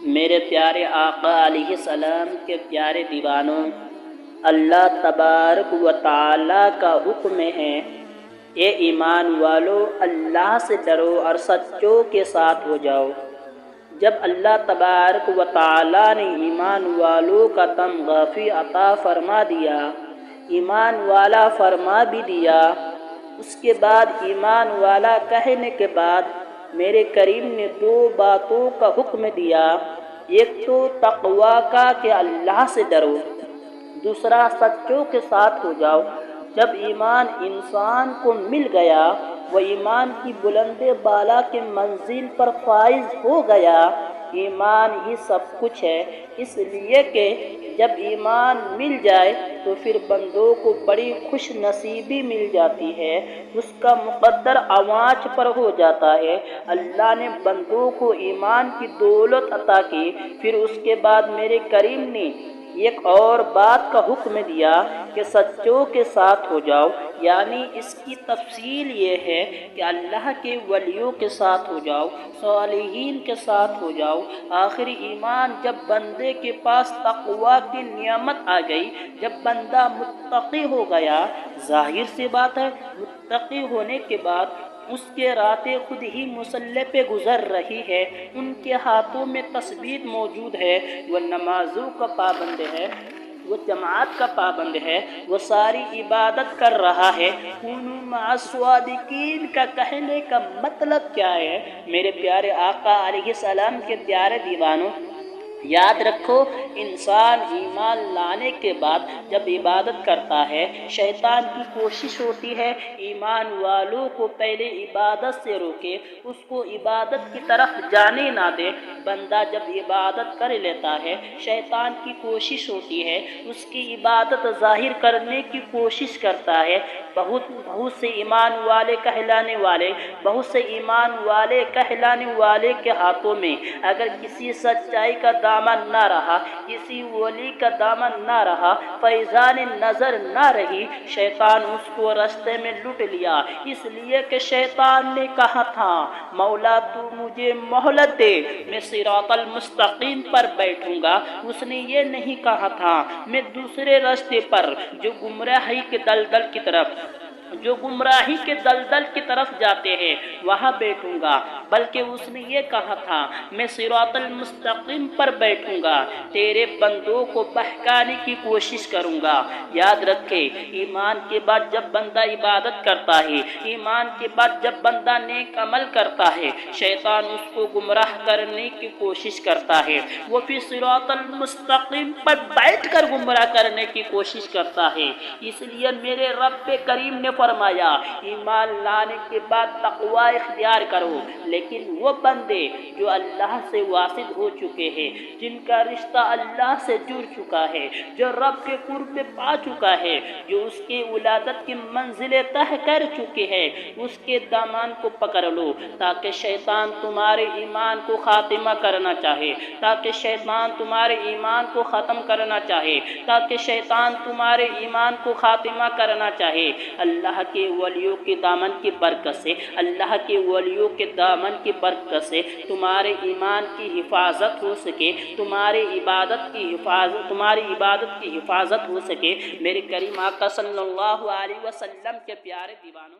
میرے پیارے آقا علیہ السلام کے پیارے دیوانوں، اللہ تبارک و تعالی کا حکم ہے، اے ایمان والو اللہ سے ڈرو اور سچوں کے ساتھ ہو جاؤ۔ جب اللہ تبارک و تعالی نے ایمان والوں کا تمغافی عطا فرما دیا، ایمان والا فرما بھی دیا، اس کے بعد ایمان والا کہنے کے بعد میرے کریم نے دو باتوں کا حکم دیا۔ ایک تو تقوی کا کہ اللہ سے ڈرو، دوسرا سچوں کے ساتھ ہو جاؤ۔ جب ایمان انسان کو مل گیا، وہ ایمان کی بلند بالا کے منزل پر فائز ہو گیا۔ ایمان ہی سب کچھ ہے، اس لیے کہ جب ایمان مل جائے تو پھر بندوں کو بڑی خوش نصیبی مل جاتی ہے، اس کا مقدر آنچ پر ہو جاتا ہے۔ اللہ نے بندوں کو ایمان کی دولت عطا کی، پھر اس کے بعد میرے کریم نے ایک اور بات کا حکم دیا کہ سچوں کے ساتھ ہو جاؤ، یعنی اس کی تفصیل یہ ہے کہ اللہ کے ولیوں کے ساتھ ہو جاؤ، صالحین کے ساتھ ہو جاؤ۔ آخری ایمان جب بندے کے پاس تقوی کی نعمت آ گئی، جب بندہ متقی ہو گیا، ظاہر سی بات ہے متقی ہونے کے بعد اس کے راتیں خود ہی مصلی پہ گزر رہی ہے، ان کے ہاتھوں میں تسبیح موجود ہے، وہ نمازوں کا پابند ہے، وہ جماعت کا پابند ہے، وہ ساری عبادت کر رہا ہے۔ کونوا مع الصادقین کا کہنے کا مطلب کیا ہے؟ میرے پیارے آقا علیہ السلام کے پیارے دیوانوں، یاد رکھو، انسان ایمان لانے کے بعد جب عبادت کرتا ہے، شیطان کی کوشش ہوتی ہے ایمان والوں کو پہلے عبادت سے روکے، اس کو عبادت کی طرف جانے نہ دے۔ بندہ جب عبادت کر لیتا ہے، شیطان کی کوشش ہوتی ہے اس کی عبادت ظاہر کرنے کی کوشش کرتا ہے۔ بہت سے ایمان والے کہلانے والے، بہت سے ایمان والے کہلانے والے کے ہاتھوں میں اگر کسی سچائی کا دامن نہ رہا، کسی ولی کا دامن نہ رہا، فیضان نظر نہ رہی، شیطان اس کو رستے میں لٹ لیا۔ اس لیے کہ شیطان نے کہا تھا، مولا تو مجھے مہلت دے، میں صراط المستقیم پر بیٹھوں گا۔ اس نے یہ نہیں کہا تھا میں دوسرے راستے پر جو گمراہی کے دلدل کی طرف جاتے ہیں وہاں بیٹھوں گا، بلکہ اس نے یہ کہا تھا میں صراط المستقیم پر بیٹھوں گا، تیرے بندوں کو بہکانے کی کوشش کروں گا۔ یاد رکھے، ایمان کے بعد جب بندہ عبادت کرتا ہے، ایمان کے بعد جب بندہ نیک عمل کرتا ہے، شیطان اس کو گمراہ کرنے کی کوشش کرتا ہے، وہ پھر صراط المستقیم پر بیٹھ کر گمراہ کرنے کی کوشش کرتا ہے۔ اس لیے میرے رب کریم نے فرمایا، ایمان لانے کے بعد تقوی اختیار کرو، لیکن وہ بندے جو اللہ سے واصل ہو چکے ہیں، جن کا رشتہ اللہ سے جڑ چکا ہے، جو رب کے قرب پا چکا ہے، جو اس کے ولادت کی منزل طے کر چکے ہیں، اس کے دامن کو پکڑ لو، تاکہ شیطان تمہارے ایمان کو خاتمہ کرنا چاہے، تاکہ شیطان تمہارے ایمان کو ختم کرنا چاہے، تاکہ شیطان تمہارے ایمان کو خاتمہ کرنا چاہے۔ اللہ کے ولیوں کے دامن کی برکت سے، اللہ کے ولیوں کے دامن کی برکت سے تمہارے ایمان کی حفاظت ہو سکے، تمہاری عبادت کی حفاظت ہو سکے۔ میرے کریم آقا صلی اللہ علیہ وسلم کے پیارے دیوانوں،